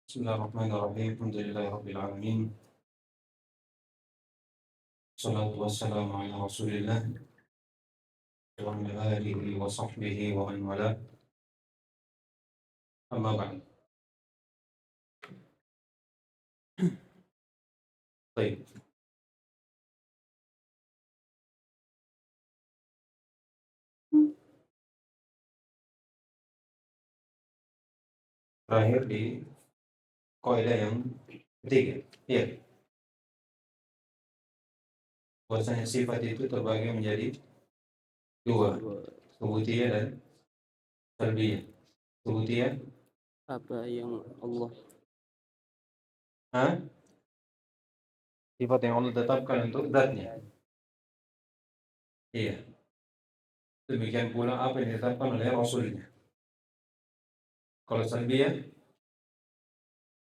Bismillahirrahmanirrahim. Alhamdulillahirabbil alamin. Shalatu wassalamu ala Rasulillah wa ala alihi wa sahbihi wa man wala. Amma ba'd. Baik. Terakhir di kaidah yang ketiga. Iya. Bahwasanya sifat itu terbagi menjadi dua, subutiyah dan salbiyah. Subutiyah, Apa yang Allah sifat yang Allah tetapkan untuk zatnya. Iya. Demikian pula apa yang ditetapkan oleh Rasulnya. Kalau salbiyah,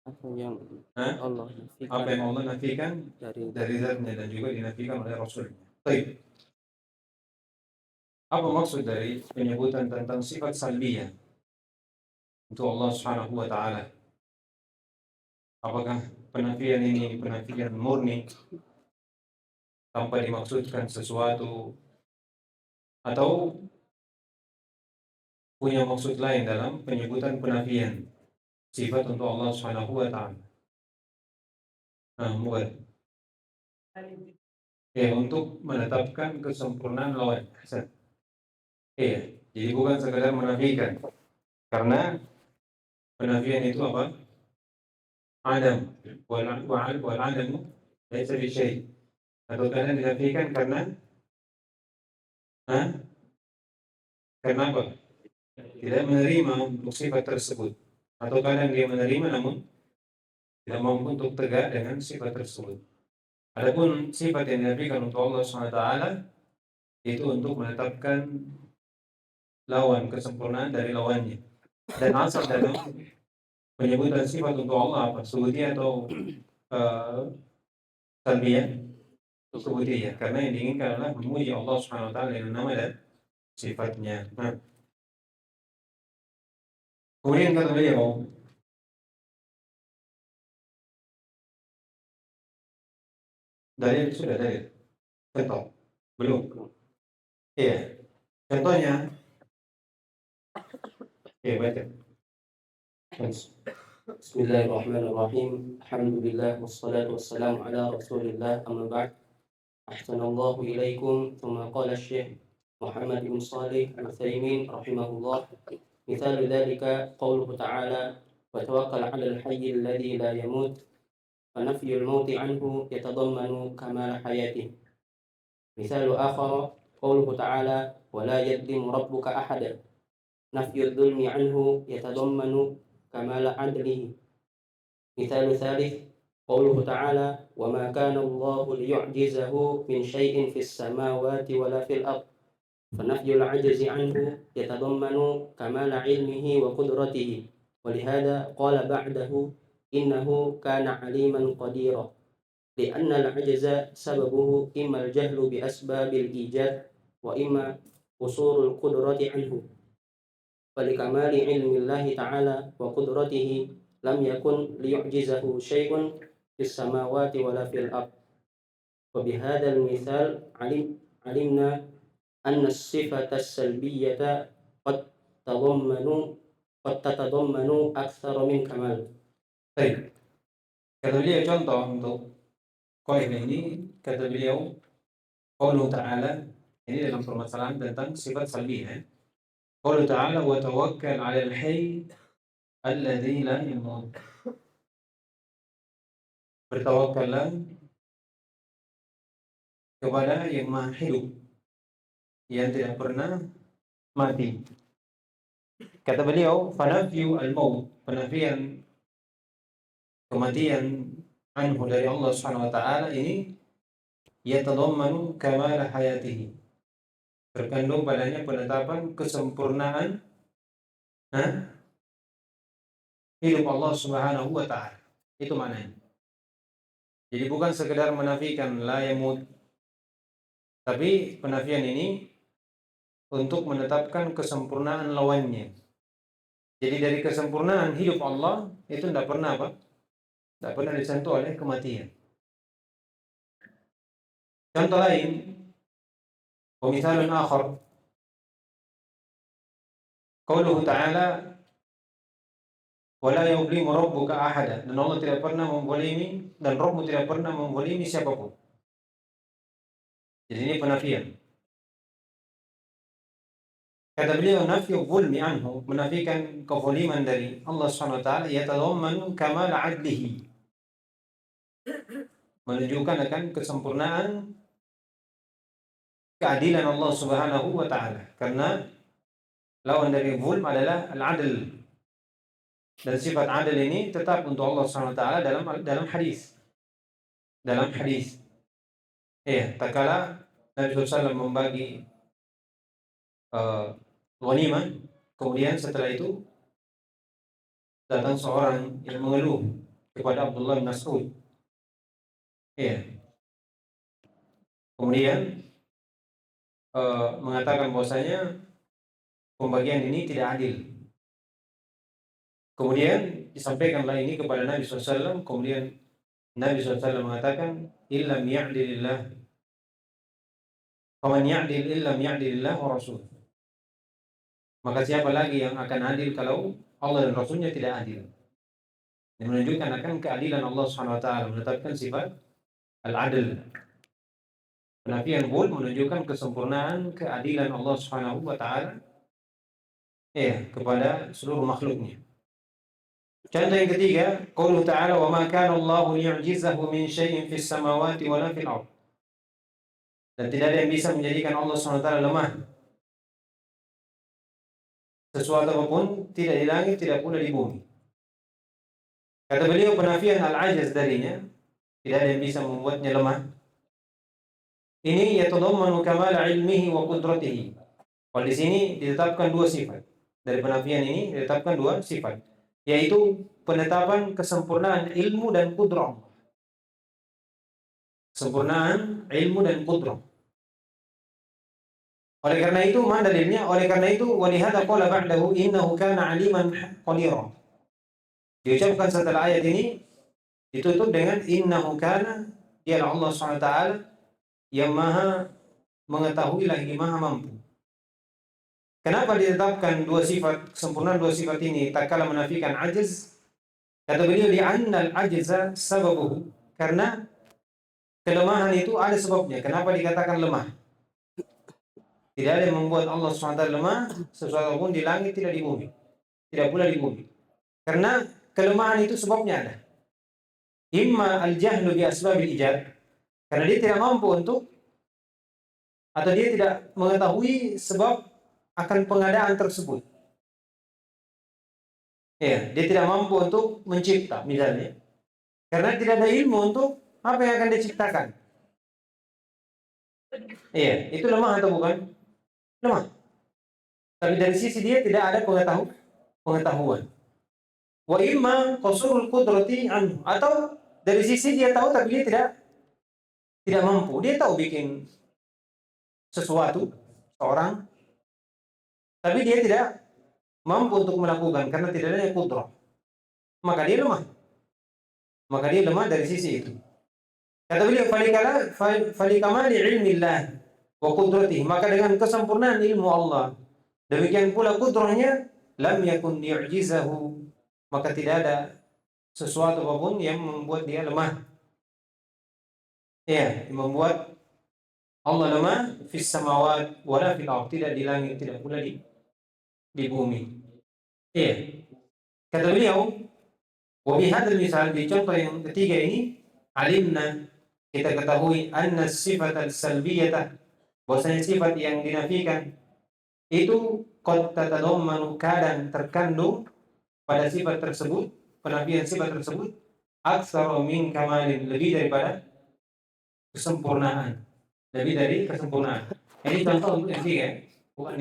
apa yang apa Allah nafikan yang Allah nafikan dari zatnya dan juga dinafikan oleh Rasulnya. Baik. Apa maksud dari penyebutan tentang sifat salbiyah untuk Allah Subhanahu wa taala? Apakah penafian ini penafian murni tanpa dimaksudkan sesuatu atau punya maksud lain dalam penyebutan penafian sifat untuk Allah Subhanahu wa taala? Buat ya, untuk menetapkan kesempurnaan lawan. Iya, jadi bukan sekedar menafikan. Karena penafian itu apa? Adam. Wal adamu laisa bi syai'. Atau kadang dinafikan karena kenapa? Tidak menerima untuk sifat tersebut. Atau kadang dia menerima namun tidak mampu untuk tegak dengan sifat tersebut. Adapun sifat yang dinafikan untuk Allah SWT itu untuk menetapkan lawan, kesempurnaan dari lawannya. Dan asal dalam penyebutan sifat untuk Allah apa? Subutiyah atau salbiyah? Subutiyah. Karena yang diinginkan adalah memuji Allah SWT dengan nama dan sifatnya. Kemudian kata beliau, dalil sudah dalil. Contoh. Belum. Iya. Contohnya. Iya, baca. Bismillahirrahmanirrahim. Alhamdulillah wassalatu wassalamu ala Rasulillah, amma ba'd. Ahsanallahu ilaikum. Thumma qala Syekh Muhammad bin Shalih Al-Utsaimin rahimahullah. Mithalu dzalika qauluhu ta'ala wa tawakkal 'alal hayyil ladzi la yamut wa nafyul mauti 'anhu yatadammanu kamala hayatihi. Mithalu akhar qauluhu ta'ala wa la yadlimu rabbuka ahada. Nafyul dzulmi 'anhu yatadammanu kamala 'adlihi. Mithalu thalith qauluhu ta'ala wa ma kana Allahu liyu'jizahu min syai'in fis samawati wala fil ardh. فنفي العجز عنه يتضمن كمال علمه وقدرته ولهذا قال بعده إنه كان عليما قديرا لأن العجز سببه إما الجهل بأسباب الإيجاد وإما قصور القدرة عنه ولكمال علم الله تعالى وقدرته لم يكن ليعجزه شيء في السماوات ولا في الأرض. وبهذا المثال علمنا أن الصفة السلبية قد تتضمن أكثر من كمال. Baik. Kata beliau contoh untuk kaidah ini, kata beliau qauluhu ta'ala, ini dalam permasalahan tentang sifat salbiyah. Qauluhu ta'ala wa tawakkal 'alal hayy alladzi la yamut. Bertawakkallah kepada yang maha hidup, yang tidak pernah mati. Kata beliau, fanafyu al-maut, penafian kematian anhu dari Allah Subhanahu wa taala ini yatadammanu kamala hayatihi. Terkandung padanya penetapan kesempurnaan hidup Allah Subhanahu wa taala. Itu maknanya. Jadi bukan sekedar menafikan la yamut, tapi penafian ini untuk menetapkan kesempurnaan lawannya. Jadi dari kesempurnaan hidup Allah itu tidak pernah apa? Tidak pernah disentuh oleh kematian. Contoh lain, ومثال آخر قوله تعالى ولا يظلم ربك أحدا, dan Allah tidak pernah membolimi dan Rabbmu tidak pernah membolimi siapapun. Jadi ini penafian. Kata beliau, nafyu zulmi anhu, menafikan kezaliman dari Allah Subhanahu wa taala, yatadammanu kamal adlihi, menunjukkan akan kesempurnaan keadilan Allah Subhanahu wa taala. Karena lawan dari zulm adalah al-adl. Dan sifat adil ini tetap untuk Allah Subhanahu wa taala dalam hadis. Dalam hadis. Ya, tak kala Nabi SAW membagi ghanimah, kemudian setelah itu datang seorang yang mengeluh kepada Abdullah bin Mas'ud. Ya. Kemudian mengatakan bahwasanya pembagian ini tidak adil. Kemudian disampaikanlah ini kepada Nabi SAW. Kemudian Nabi SAW mengatakan, illam ya'dilillah, faman ya'dil illam ya'dilillah wa rasul. Maka siapa lagi yang akan adil kalau Allah dan Rasulnya tidak adil? Ini menunjukkan akan keadilan Allah Subhanahu wa taala, menetapkan sifat al-adl. Penafian zulm menunjukkan kesempurnaan keadilan Allah Subhanahu wa taala kepada seluruh makhluknya. Contoh yang ketiga, qauluhu ta'ala wa ma kana Allahu liyu'jizahu min syai'in fis samawati wa la fil ardh. Dan tidak ada yang bisa menjadikan Allah Subhanahu wa taala lemah. Sesuatu apapun tidak di langit, tidak pula di bumi. Kata beliau, penafian al-ajaz darinya, tidak ada yang bisa membuatnya lemah. Ini yatadammanu kamal ilmihi wa qudratihi. Kalau di sini ditetapkan dua sifat. Dari penafian ini ditetapkan dua sifat, yaitu penetapan kesempurnaan ilmu dan qudrah. Kesempurnaan ilmu dan qudrah. Oleh karena itu, mana dalilnya? Oleh karena itu, walihada qala ba'dahu innahu kana aliman qadira. Diucapkan setelah ayat ini ditutup dengan innahu kana, dialah Allah SWT yang maha mengetahui lagi maha mampu. Kenapa ditetapkan dua sifat, kesempurnaan dua sifat ini tak kala menafikan ajiz? Kata beliau, li'anna al-ajza sababuhu, karena kelemahan itu ada sebabnya. Kenapa dikatakan lemah? Tidak ada yang membuat Allah SWT lemah, sesuatu pun di langit, tidak di bumi. Tidak pula di bumi. Karena kelemahan itu sebabnya ada. Imma al-jahlu bi asbabil ijad, karena dia tidak mampu untuk, atau dia tidak mengetahui sebab akan pengadaan tersebut. Dia tidak mampu untuk mencipta, misalnya. Karena tidak ada ilmu untuk apa yang akan diciptakan. Itu lemah atau bukan? Lemah. Tapi dari sisi dia tidak ada pengetahuan. Wa imma qasurul qudrati anhu, atau dari sisi dia tahu tapi dia tidak mampu. Dia tahu bikin sesuatu seorang, tapi dia tidak mampu untuk melakukan karena tidak ada qudrah. Maka dia lemah. Maka dia lemah dari sisi itu. Kata beliau, falikamali ilmillah wa qudratihi, maka dengan kesempurnaan ilmu Allah, demikian pula qudrahnya, lam yakun yu'jizahu, maka tidak ada sesuatu apapun yang membuat dia lemah. Yang membuat Allah lemah fis samawat wala fil ardh, tidak di langit, tidak pula di bumi. Kata beliau, wa bihadzal misal, di contoh yang ketiga ini, alimna, kita ketahui, anna sifat al-salbiyatah, bahwasanya sifat yang dinafikan itu qad tatadammanu, kadang terkandung pada sifat tersebut, penafian sifat tersebut, aktsara min kamalin, lebih daripada kesempurnaan, lebih dari kesempurnaan. Ini contoh untuk yang ketiga, bukan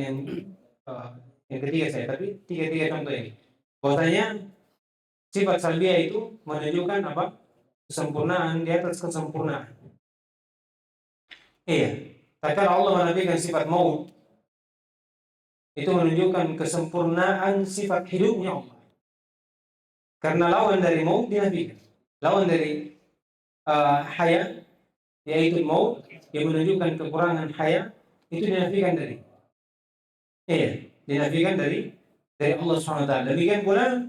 yang ketiga saya, tapi tiga contoh ini. Bahwasanya sifat salbiyah itu menunjukkan apa? Kesempurnaan di atas kesempurnaan. Tak kala Allah menafikan sifat maut, itu menunjukkan kesempurnaan sifat hidupnya Allah. Karena lawan dari maut dinafikan. Lawan dari haya, yaitu maut, yang menunjukkan kekurangan haya, itu dinafikan dari. Dinafikan dari Allah SWT. Demikian pula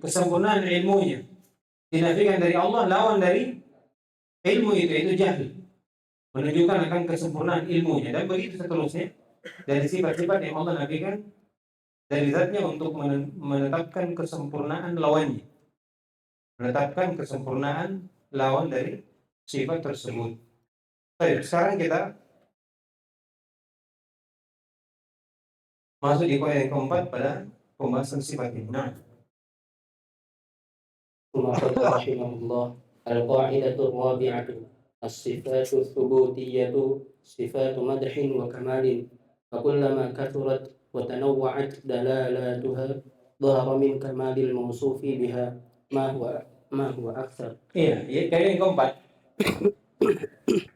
kesempurnaan ilmunya dinafikan dari Allah, lawan dari ilmu itu jahil, menunjukkan akan kesempurnaan ilmunya, dan begitu seterusnya dari sifat-sifat yang Allah nafikan dari zatnya untuk menetapkan kesempurnaan lawannya, menetapkan kesempurnaan lawan dari sifat tersebut. Baik, sekarang kita masuk di poin yang keempat pada pembahasan sifat ini. Nah, ثم قال رحمه الله: القاعدة الرابعة الصفات الثبوتية صفات مدح وكمال، فكلما كثرت وتنوعت دلالاتها ظهر من كمال الموصوف بها ما هو أكثر. Yang keempat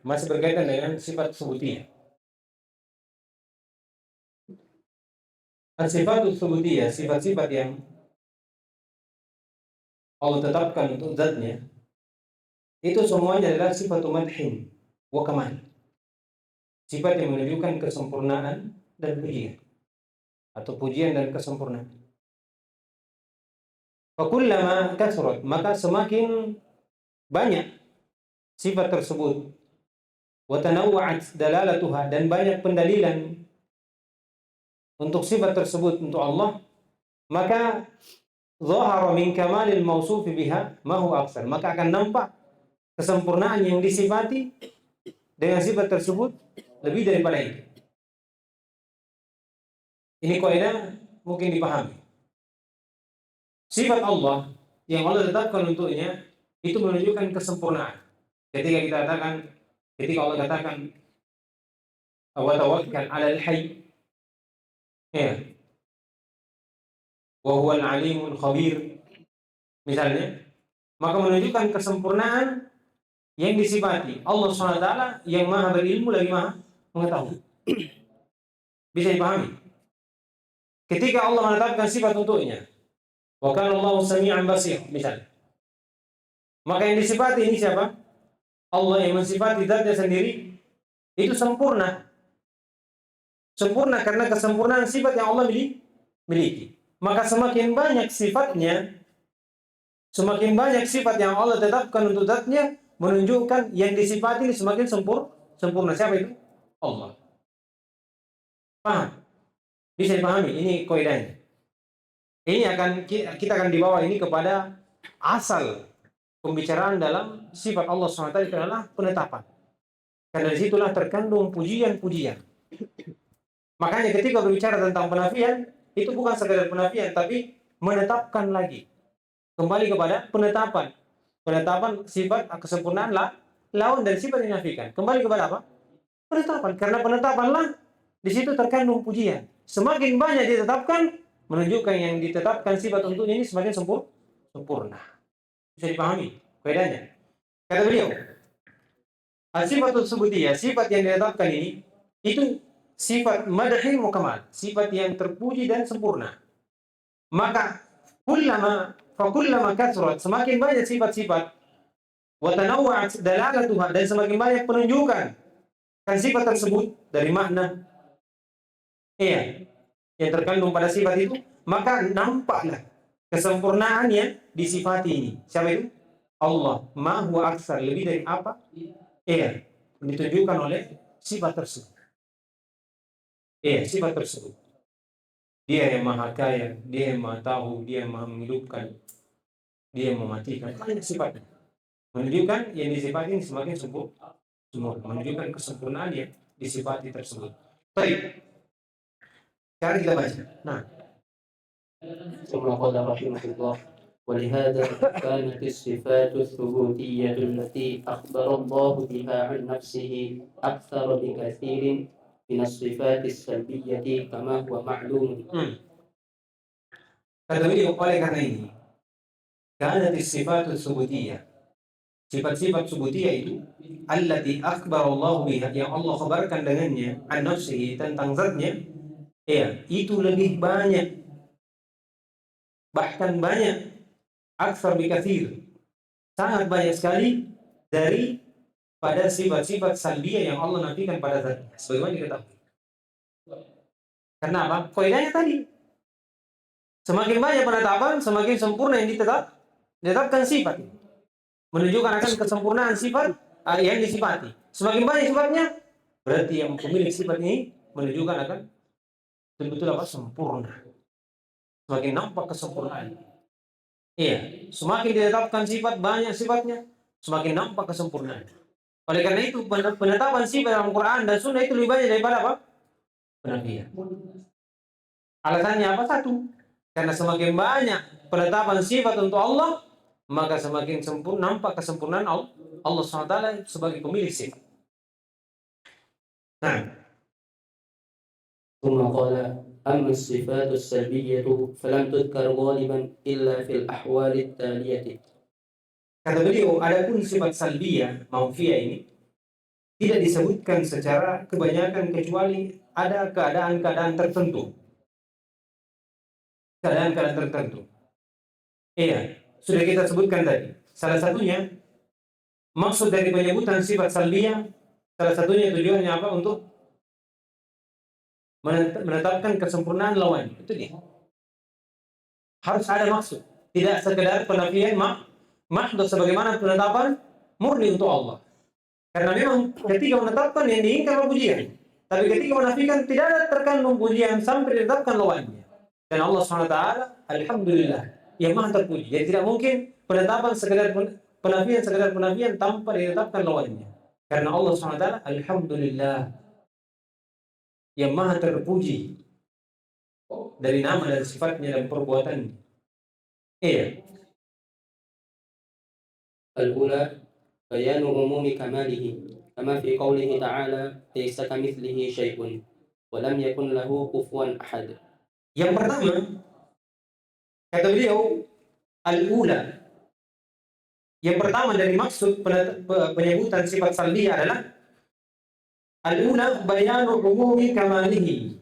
masih berkaitan dengan sifat subutiyah. Sifat subutiyah, sifat-sifat yang Allah tetapkan untuk zatnya, itu semuanya adalah sifat madhin wa kamal, sifat yang menunjukkan kesempurnaan dan pujian, atau pujian dan kesempurnaan. Fakullama kasrat, maka semakin banyak sifat tersebut, wa tanawwa'at dalalatuha, dan banyak pendalilan untuk sifat tersebut untuk Allah, maka zahara min kamalil mausufi biha ma huwa aktsar, maka akan nampak kesempurnaan yang disifati dengan sifat tersebut lebih daripada itu. Ini kaidah mungkin dipahami. Sifat Allah yang Allah tetapkan untuknya itu menunjukkan kesempurnaan. Ketika Allah katakan wa tawakkal 'alal hayy, wa huwal 'alimul khabir, misalnya, maka menunjukkan kesempurnaan yang disifati Allah SWT yang maha berilmu lagi maha mengetahui. Bisa dipahami? Ketika Allah menetapkan sifat untuknya, wa kana Allahu sami'an basir, misalnya, maka yang disifati ini siapa? Allah yang mensifati zatnya sendiri itu sempurna. Sempurna karena kesempurnaan sifat yang Allah miliki. Maka semakin banyak sifatnya, semakin banyak sifat yang Allah tetapkan untuk zatnya, menunjukkan yang disifati ini semakin sempurna. Siapa itu? Allah. Paham? Bisa dipahami? Ini kaidahnya. Ini kita akan dibawa ini kepada asal pembicaraan dalam sifat Allah SWT itu adalah penetapan. Karena disitulah terkandung pujian-pujian. Makanya ketika berbicara tentang penafian, itu bukan sekadar penafian, tapi menetapkan lagi. Kembali kepada penetapan. Penetapan sifat kesempurnaan lawan dari sifat yang dinafikan. Kembali kepada apa? Penetapan. Karena penetapanlah di situ terkandung pujian. Semakin banyak ditetapkan, menunjukkan yang ditetapkan sifat untuknya ini semakin sempurna. Bisa dipahami bedanya? Kata beliau, sifatul subutiyah, sifat yang ditetapkan ini, itu sifat madhin wa kamal, sifat yang terpuji dan sempurna. Maka fakullama kasrat, semakin banyak sifat-sifat, wa tanawwa'at dalalatuha, dan semakin banyak penunjukan kan sifat tersebut dari makna yang terkandung pada sifat itu, maka nampaklah kesempurnaan yang disifati ini. Siapa itu? Allah. Ma huwa aksar, lebih dari apa? Ditunjukkan oleh sifat tersebut. Sifat tersebut. Dia yang maha kaya, dia yang maha tahu, dia yang maha menghidupkan, dia yang mematikan. Banyak sifatnya. Menunjukkan yang disifati ini semakin sempurna. Menunjukkan kesempurnaan yang disifati tersebut. Baik. Sekarang kita baca. Nah. ثم قال رحمه الله: ولهذا كانت الصفات الثبوتية التي أخبر الله بها عن نفسه أكثر بكثير من الصفات السلبية كما هو معلوم. Kata beliau, oleh karena ini, kanat sifat subutiyah, sifat-sifat subutiyah itu, allati akhbar Allah biha, yang Allah khabarkan dengannya, an nafsihi, tentang zatnya, Iya, itu lebih banyak, bahkan banyak, aksar bikathir, sangat banyak sekali dari pada sifat-sifat salbiyah yang Allah nafikan pada zatnya. Sebagaimana diketahui. Karena apa? Kaidahnya tadi, semakin banyak penetapan, semakin sempurna yang ditetapkan sifat. Menunjukkan akan kesempurnaan sifat yang disifati. Semakin banyak sifatnya, berarti yang pemilik sifat ini menunjukkan akan betul-betul apa? Sempurna. Semakin nampak kesempurnaan. Iya, semakin ditetapkan sifat, banyak sifatnya, semakin nampak kesempurnaan. Oleh karena itu, penetapan sifat dalam Quran dan Sunnah itu lebih banyak daripada apa? Penafian. Alasannya apa? Satu, karena semakin banyak penetapan sifat untuk Allah, maka semakin sempurna nampak kesempurnaan Allah SWT sebagai pemilik sifat. Nah, ثم قال أما الصفات السلبية فلم تذكر غالبا إلا في الأحوال التالية. kata beliau, adapun sifat salbiyah, maufiyah ini tidak disebutkan secara kebanyakan kecuali ada keadaan-keadaan tertentu. Keadaan-keadaan tertentu. Iya, sudah kita sebutkan tadi. Salah satunya, maksud dari penyebutan sifat salbiyah, salah satunya tujuannya apa? Untuk menetapkan kesempurnaan lawan. Itu dia. Harus ada maksud. Tidak sekedar penafian mahdud sebagaimana penetapan murni untuk Allah. Karena memang ketika menetapkan yang diinginkan pujian. Tapi ketika menafikan tidak ada terkandung pujian sampai ditetapkan lawannya. Dan Allah SWT, alhamdulillah, yang maha terpuji. Jadi tidak mungkin penetapan sekedar penafian tanpa ditetapkan lawannya. Karena Allah SWT, alhamdulillah, yang maha terpuji dari nama dan sifatnya dan perbuatannya. Iya. الأولى بيان عموم كماله كما في قوله تعالى ليس كمثله شيء ولم يكن له كفوا أحد. Yang pertama, kata beliau, al-ula. Yang pertama dari maksud penyebutan sifat salbiyah adalah al-ula bayanu umumi kamalihi.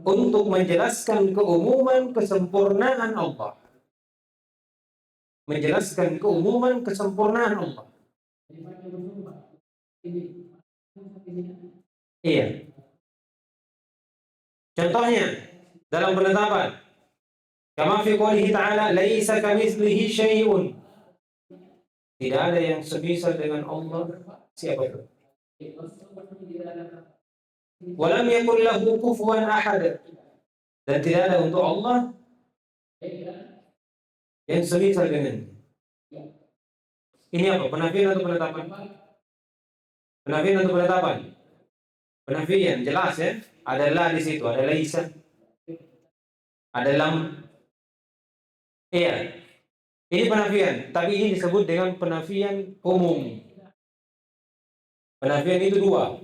Untuk menjelaskan keumuman kesempurnaan Allah. Menjelaskan keumuman kesempurnaan Allah. Iya. Contohnya dalam penetapan, kama fi qoulihi ta'ala laisa kamitslihi syai'un. Tidak ada yang semisal dengan Allah siapa itu. Walam yakul lahu kufuwan ahad. Dan tidak ada untuk Allah yang semisal dengan. Ini apa? Penafian atau penetapan? Penafian atau penetapan? Penafian, jelas ya. Ada la di situ, ada laisa. Ada lam. Iya. Ini penafian, tapi ini disebut dengan penafian umum. Penafian itu dua.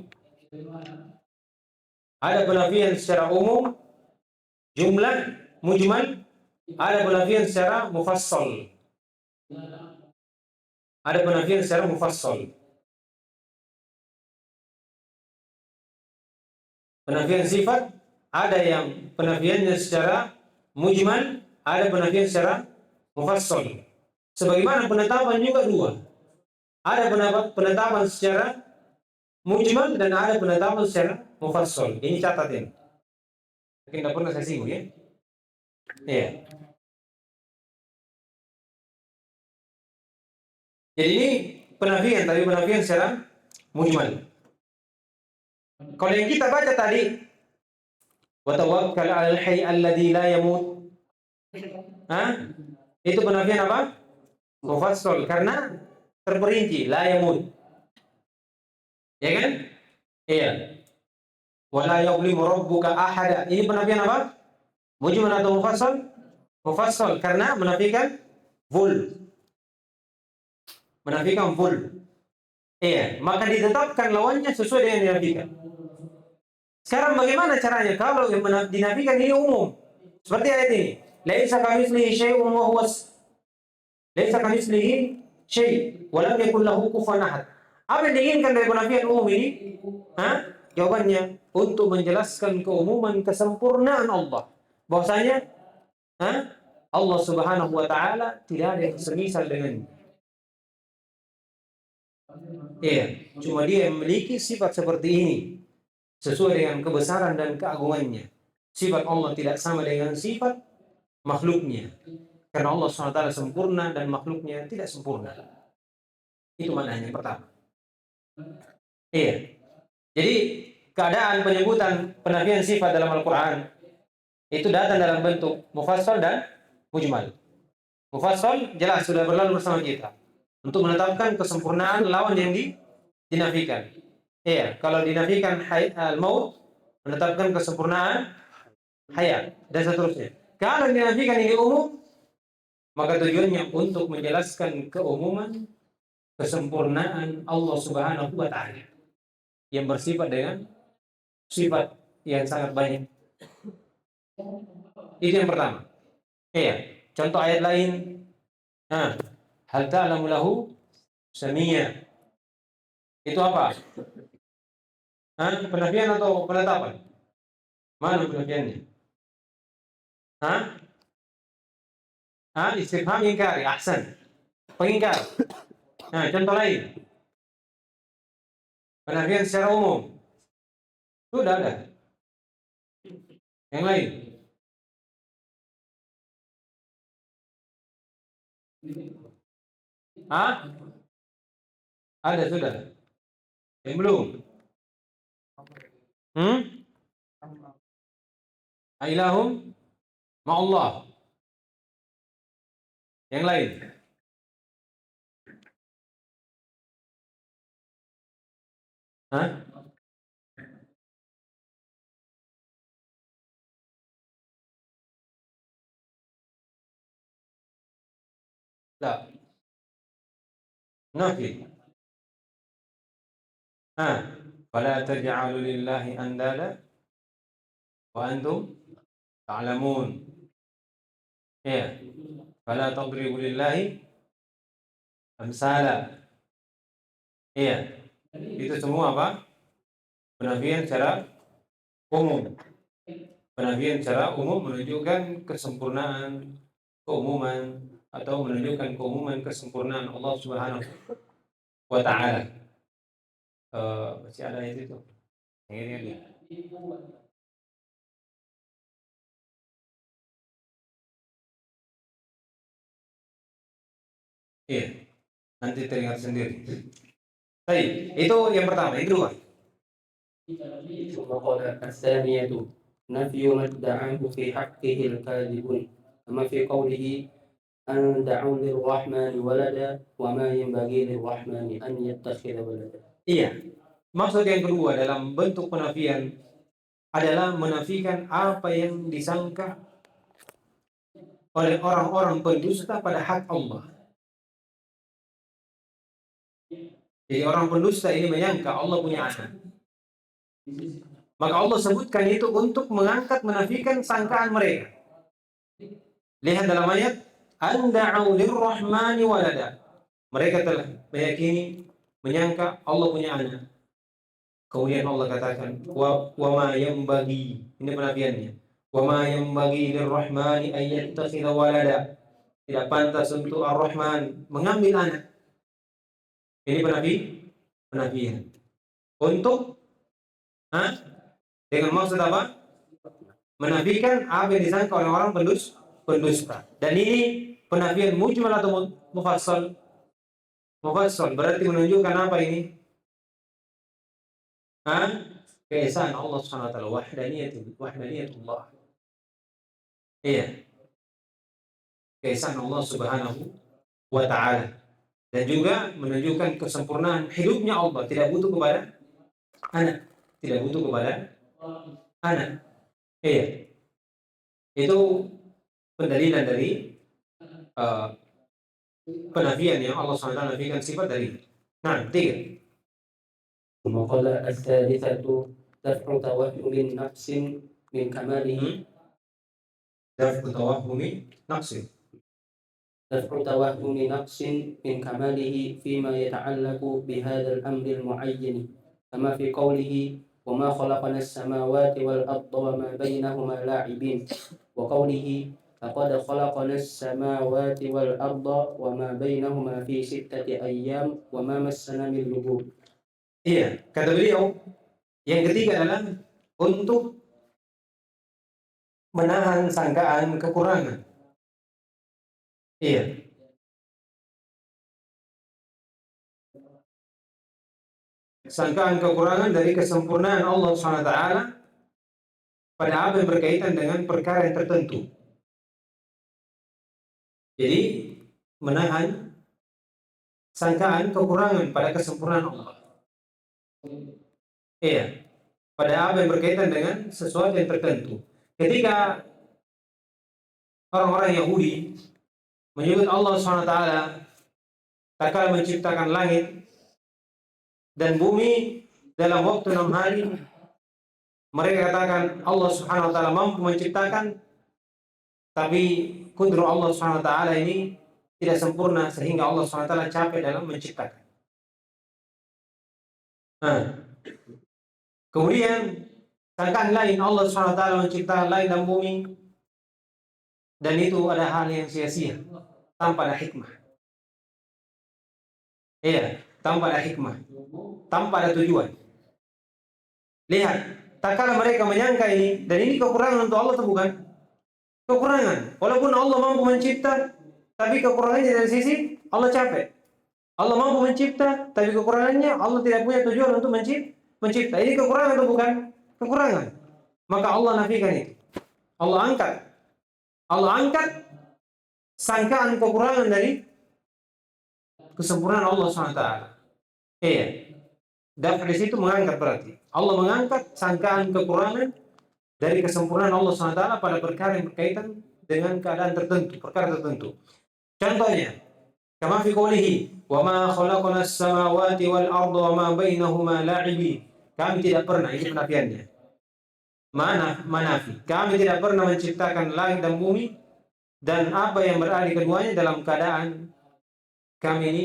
Ada penafian secara umum, jumlah, mujmal. Ada penafian secara mufassal. Ada penafian secara mufassal. Penafian sifat, ada yang penafiannya secara mujmal, ada penafian secara mufassal. Sebagaimana penetapan juga dua. Ada penetapan secara mujmal dan ada penetapan secara mufassal. Ini catatin. Mungkin tidak pernah saya singgung ya. Iya. Jadi ini penafian, tapi penafian secara mujmal. Kalau yang kita baca tadi, wa tawakkal 'alal hayy alladzi la yamut. Itu penafian apa? Mufassal, karena terperinci la yamut. Ya kan? Iya. Wala yuzlimu rabbuka ahada. Ini penafian apa? Mujmal atau mufassal? Mufassal, karena menafikan full. Menafikan full. Iya, maka ditetapkan lawannya sesuai dengan yang dinafikan. Sekarang bagaimana caranya kalau yang dinafikan ini umum? Seperti ayat ini. Laisa kamitslihi syai'un wa huwas. Laisa kamitslihi syai' wa lam yakul lahu kufuwan ahad. Apa yang diinginkan dari penafian umum ini? Jawabannya, untuk menjelaskan keumuman kesempurnaan Allah. Bahwasanya Allah Subhanahu wa taala tidak ada yang semisal dengannya. Iya, cuma dia yang memiliki sifat seperti ini sesuai dengan kebesaran dan keagungannya. Sifat Allah tidak sama dengan sifat makhluknya. Karena Allah SWT sempurna dan makhluknya tidak sempurna. Itu maknanya yang pertama. Iya. Jadi keadaan penyebutan penafian sifat dalam Al-Quran itu datang dalam bentuk mufassal dan mujmal. Mufassal jelas sudah berlalu bersama kita untuk menetapkan kesempurnaan lawan yang dinafikan. Iya, kalau dinafikan al-maut menetapkan kesempurnaan hayat dan seterusnya. Kalau dinafikan ini umum, maka tujuannya untuk menjelaskan keumuman kesempurnaan Allah Subhanahu wa taala yang bersifat dengan sifat yang sangat banyak. Itu yang pertama. Iya, contoh ayat lain. Hal ta'lamu lahu samia. Itu apa? Penafian atau penetapan? Mana penafiannya? Istifham ingkari, ahsan. Pengingkar. Contoh lain. Penafian secara umum. Sudah ada. Yang lain. Ada sudah. Yang belum. Ailahum ma'allah. Yang lain. La. Nafi. Fala taj'alu lillahi andada wa antum ta'lamun. Ya. Fala tadribu lillahi amsala. Iya. Itu semua apa? Penafian secara umum. Penafian secara umum menunjukkan kesempurnaan, keumuman, atau menunjukkan keumuman kesempurnaan Allah Subhanahu wa taala. Masih ada itu. Yang ini. Iya. Nanti teringat sendiri. Baik, itu yang pertama. Yang kedua. ثم قال الثانية نفي ما ادعاه في حقه الكاذبون كما في قوله أن دعوا للرحمن ولدا وما ينبغي للرحمن أن يتخذ ولدا. Iya. Maksud yang kedua dalam bentuk penafian adalah menafikan apa yang disangka oleh orang-orang pendusta pada hak Allah. Jadi orang pendusta ini menyangka Allah punya anak. Maka Allah sebutkan itu untuk mengangkat menafikan sangkaan mereka. Lihat dalam ayat, "Anda'u lirrahmani walada." Mereka telah meyakini, menyangka Allah punya anak. Kemudian Allah katakan, wa ma yanbaghi. Ini penafiannya. Wa ma yanbaghi lirrahmani an yattakhidha walada. Tidak pantas untuk Ar-Rahman mengambil anak. Ini penafian. Untuk dengan maksud apa? Menafikan apa yang disangka oleh orang pendusta. Dan ini penafian mujmal atau mufassal? Mufassal berarti menunjukkan apa ini? Keesaan Allah Subhanahu wa taala, wahdaniyatullah. Iya. Keesaan Allah Subhanahu wa taala. Dan juga menunjukkan kesempurnaan hidupnya Allah, tidak butuh kepada anak. Tidak butuh kepada anak. Iya. Itu pendalilan dari penafian yang Allah SWT nafikan sifat dari. Nah, 3. وقال الثالثة دفع توهم نفس من كماله دفع توهم نقص من كماله فيما يتعلق بهذا الأمر المعين كما في قوله وما خلقنا السماوات والأرض وما بينهما لاعبين وقوله لقد خلقنا السماوات والأرض وما بينهما في 6 أيام وما مسنا من لغوب. Iya, kata beliau, yang ketiga adalah untuk menahan sangkaan kekurangan. Iya. Sangkaan kekurangan dari kesempurnaan Allah SWT pada apa yang berkaitan dengan perkara yang tertentu. Jadi, menahan sangkaan kekurangan pada kesempurnaan Allah. Iya, pada apa yang berkaitan dengan sesuatu yang tertentu. Ketika orang-orang Yahudi menyebut Allah SWT tak kala menciptakan langit dan bumi dalam waktu 6 hari, mereka katakan Allah Subhanahu wa taala mampu menciptakan, tapi kudrat Allah Subhanahu wa taala ini tidak sempurna sehingga Allah Subhanahu wa taala capek dalam menciptakan. Nah, kemudian sangkaan lain, Allah Subhanahu wa taala menciptakan langit dan bumi dan itu ada hal yang sia-sia tanpa ada hikmah. Iya, tanpa ada hikmah, tanpa ada tujuan. Lihat, tak kala mereka menyangka ini, dan ini kekurangan untuk Allah atau bukan? Kekurangan. Walaupun Allah mampu mencipta, tapi kekurangannya dari sisi Allah capek. Allah mampu mencipta, tapi kekurangannya Allah tidak punya tujuan untuk mencipta. Ini kekurangan atau bukan? Kekurangan. Maka Allah nafikan itu. Allah angkat sangkaan kekurangan dari kesempurnaan Allah SWT. Iya. Dan di situ mengangkat berarti. Allah mengangkat sangkaan kekurangan dari kesempurnaan Allah SWT pada perkara yang berkaitan dengan keadaan tertentu, perkara tertentu. Contohnya, kama fi qoulihi, "Wa ma khalaqna as-samawati wal arda wa ma bainahuma la'ibin." Kami tidak pernah, ini penafiannya. Manafi. Kami tidak pernah menciptakan langit dan bumi dan apa yang berada di keduanya dalam keadaan kami ini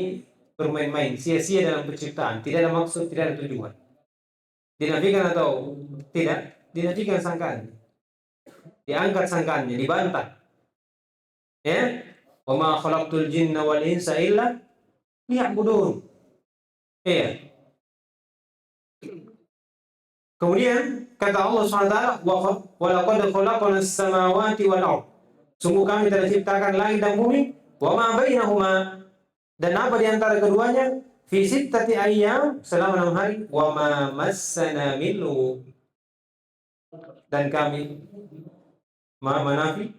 bermain-main, sia-sia dalam penciptaan, tidak ada maksud, tidak ada tujuan. Dinafikan atau tidak? Dinafikan sangkaan. Diangkat sangkaannya, dibantah. Ya? Wa ma khalaqtul jinna wal insa illa liya'budun. Iya. Kemudian kata Allah SWT, wa laqad khalaqna as-samawati wal ardh. Sungguh kami telah ciptakan langit dan bumi, wa ma bainahuma, dan apa di antara keduanya, fi 6 ayyam, selama 6 hari, wa ma massana min lughub. Dan kami manafi,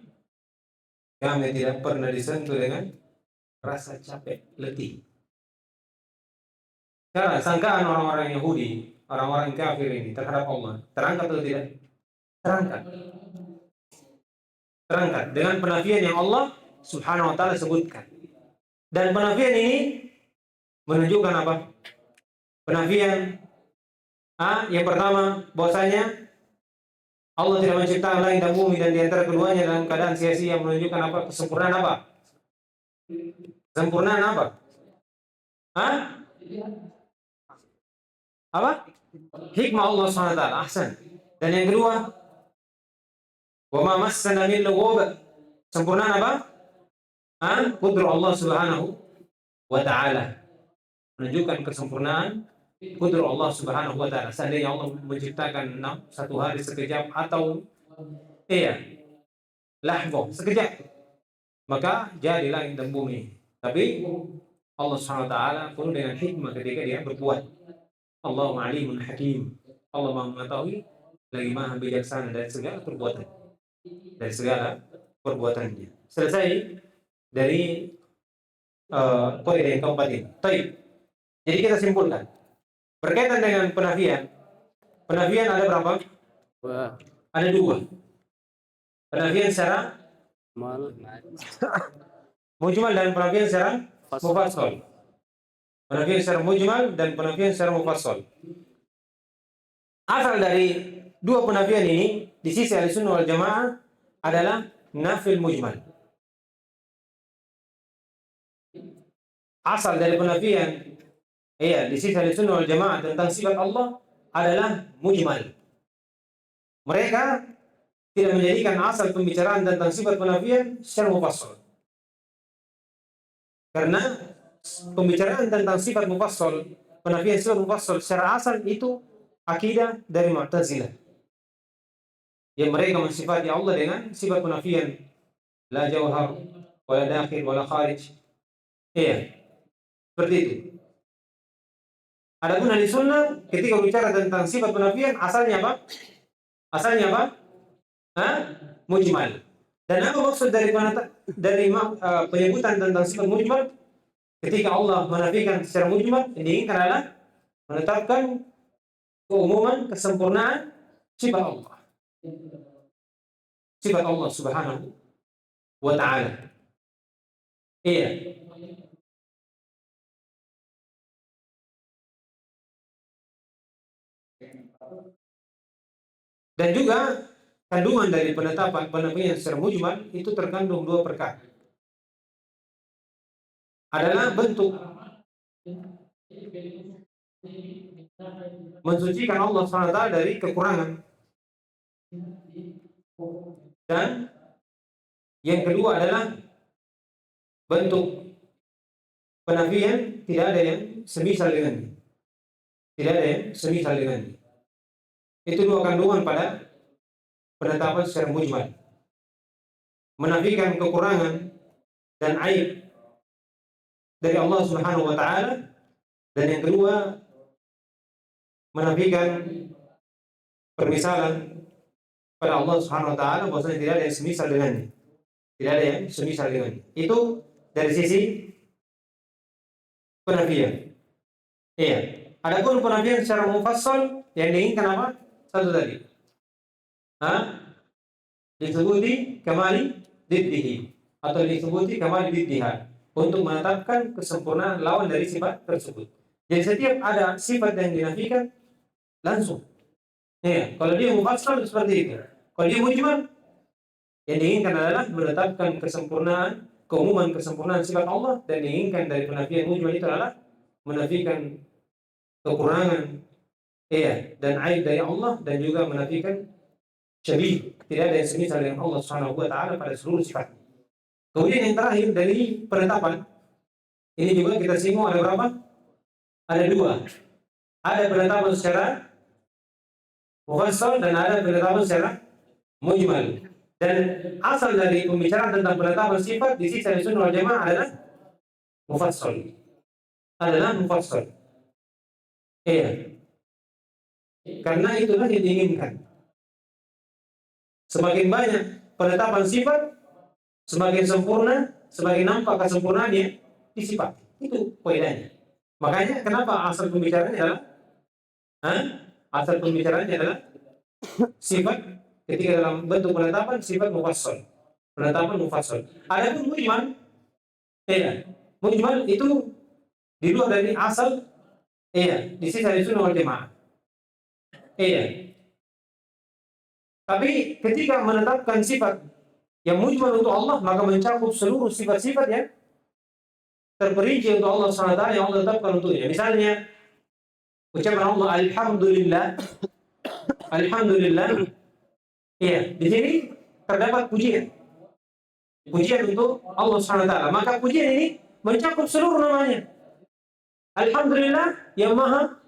kami tidak pernah disentuh dengan rasa capek, letih. Karena sangkaan orang-orang Yahudi, orang-orang kafir ini terhadap Allah, terangkat atau tidak? Terangkat. Terangkat dengan penafian yang Allah Subhanahu wa taala sebutkan. Dan penafian ini menunjukkan apa? Penafian yang pertama, bahwasanya Allah tidak menciptakan langit dan bumi dan di antara keduanya dalam keadaan sia-sia, menunjukkan apa? Kesempurnaan apa? Kesempurnaan apa? Apa? Hikmah Allah SWT. Ahsan. Dan yang kedua, wa ma massana min lughub. Sempurnaan apa? Qudrat Allah Subhanahu wa taala. Menunjukkan kesempurnaan qudrat Allah Subhanahu wa taala. Seandainya Allah menciptakan 1 hari sekejap atau lahzah sekejap, maka jadi langit dan bumi. Tapi Allah Subhanahu wa taala penuh dengan hikmah ketika dia berbuat. Allahu alimun hakim. Allah Maha mengetahui lagi Maha bijaksana dari segala perbuatan. Dari segala perbuatannya. Selesai dari poin yang keempat ini. Baik. Jadi kita simpulkan. Berkaitan dengan penafian. Penafian ada berapa? Ada 2. Penafian secara mujmal dan penafian secara mufassal. Penafian secara mujmal dan penafian secara mufassal. Asal dari 2 penafian ini di sisi Ahlussunnah wal Jamaah adalah nafil mujmal. Asal dari penafian di sisi Ahlussunnah wal Jamaah tentang sifat Allah adalah mujmal. Mereka tidak menjadikan asal pembicaraan tentang sifat penafian secara mufassal. Karena pembicaraan tentang sifat mufassal, penafian sifat mufassal secara asal itu akidah dari Mu'tazilah. Yang mereka mensifati Allah dengan sifat penafian, la jauhar, wala dakhil, wala kharij. Iya, seperti itu. Adapun ahli sunnah ketika bicara tentang sifat penafian, asalnya apa? Asalnya apa? Mujmal. Dan apa maksud dari penyebutan tentang sifat mujmal? Ketika Allah menafikan secara mujmal, yang diinginkan adalah menetapkan keumuman, kesempurnaan sifat Allah. Sifat Allah Subhanahu wa ta'ala. Iya. Dan juga kandungan dari penetapan penafian secara mujmal itu terkandung dua perkara. Adalah bentuk mensucikan Allah SWT dari kekurangan. Dan yang kedua adalah bentuk penafian tidak ada yang semisal dengannya. Tidak ada yang semisal dengannya. Itu dua kandungan pada penetapan secara mujmal. Menafikan kekurangan dan aib dari Allah Subhanahu wa ta'ala, dan yang kedua menafikan permisalan pada Allah Subhanahu wa ta'ala, bahwasanya tidak ada yang semisal dengannya. Tidak ada yang semisal dengannya. Itu dari sisi penafian. Iya. Adapun penafian secara mufassal yang diinginkan apa? Satu tadi. Disebuti kamali diddihi atau disebuti kamali diddiha, untuk menetapkan kesempurnaan lawan dari sifat tersebut. Jadi setiap ada sifat yang dinafikan langsung. Ya, kalau dia mufassal seperti itu. Kalau dia mujmal, yang diinginkan adalah menetapkan kesempurnaan, keumuman kesempurnaan sifat Allah, dan diinginkan dari penafian mujmal itu adalah menafikan kekurangan, dan aib dari Allah, dan juga menafikan syabih, tidak ada yang semisal dengan Allah Subhanahu wa ta'ala pada seluruh sifat. Kemudian yang terakhir dari penetapan ini juga kita singgung, ada berapa? Ada dua. Ada penetapan secara mufassal dan ada penetapan secara mujmal. Dan asal dari pembicaraan tentang penetapan sifat di sisi Ahlussunnah wal Jamaah adalah mufassal. Adalah mufassal. Iya. Karena itulah yang diinginkan. Semakin banyak penetapan sifat, semakin sempurna, semakin nampak kesempurnaannya di sifat. Itu poinnya. Makanya kenapa asal pembicaraannya adalah asal pembicaraannya adalah sifat, ketika dalam bentuk penetapan sifat mufassal. Penetapan mufassal. Adapun mujmal, mujmal itu di luar dari asal, di sisi Ahlussunnah wal Jamaah. Tapi ketika menetapkan sifat yang mujmal untuk Allah, maka mencakup seluruh sifat-sifat yang terperinci untuk Allah SWT yang Allah tetapkan untuknya. Misalnya ucapan Allah Alhamdulillah. Alhamdulillah. Di sini terdapat pujian. Pujian untuk Allah SWT. Maka pujian ini mencakup seluruh namanya. Alhamdulillah yang maha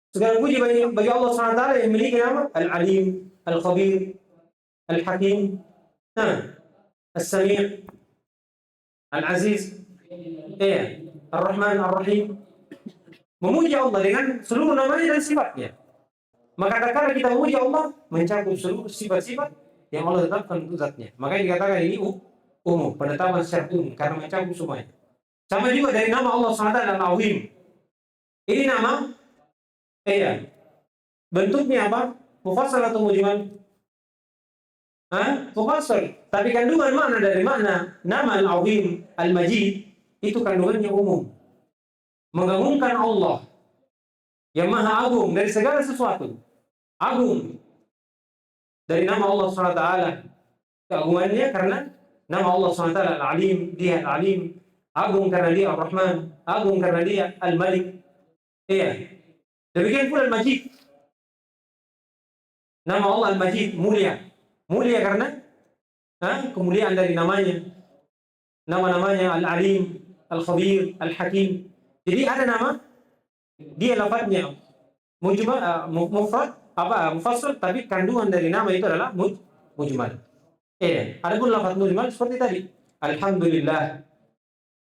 segala puji bagi Allah SWT yang memiliki nama Al-Alim, Al-Khabir, Al-Hakim, Al-Sami', Al-Aziz, Ar-Rahman, Ar-Rahim. Memuji Allah dengan seluruh namanya dan sifatnya. Maka kata kita memuji Allah mencakup seluruh sifat-sifat yang Allah tetapkan untuk zatnya. Makanya dikatakan ini umum, penetapan secara umum, karena mencakup semuanya. Sama juga dari nama Allah SWT Al-Azim. Ini nama, bentuknya apa? Mufassal atau mujmal? Mufassal. Tapi kandungan makna dari makna nama Al-Azim, Al-Majid, itu kandungannya umum. Mengagungkan Allah yang maha agung dari segala sesuatu. Agung dari nama Allah SWT. Keagungannya karena nama Allah SWT Al-Alim, dia Al-Alim. Agung karena dia Ar-Rahman. Agung karena dia Al-Malik. Demikian pula Al-Majid. Nama Allah Al-Majid, mulia. Mulia karena kemuliaan dari namanya. Nama-namanya Al-Alim, Al-Khabir, Al-Hakim. Jadi ada nama, dia lafadznya mufrad, mufassal, tapi kandungan dari nama itu adalah mujmal. Adapun lafaz mujmal seperti tadi, Alhamdulillah.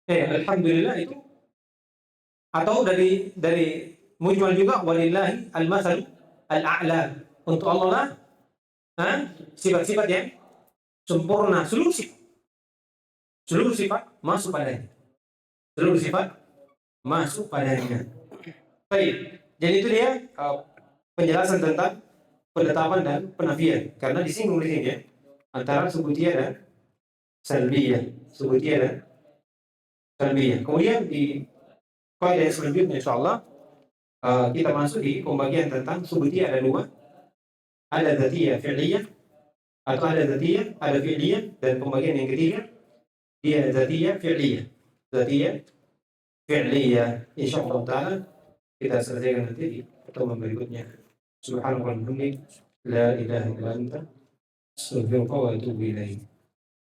Alhamdulillah itu, atau dari mujmal juga, walillahi al-masal al-a'la. Untuk Allah lah sifat-sifat yang sempurna, seluruh sifat masuk padanya. Seluruh sifat masuk padanya. Baik, jadi itu dia penjelasan tentang penetapan dan penafian. Karena disinggung di sini ya, antara subutiyah dan salbiyah. Subutiyah dan salbiyah. Kemudian di kaidah yang selanjutnya insyaallah kita masuk di pembagian tentang subutiyah ada dua. Ada dzatiyah fi'liyah, atau ada dzatiyah, ada fi'liyah, dan pembagian yang ketiga dia dzatiyah fi'liyah. Dzatiyah fi'liyah. Insyaallah taala kita selesaikan nanti di pertemuan berikutnya. Subhanallah wa bihamdihi la ilaha illa anta astaghfiruka wa atubu ilaik.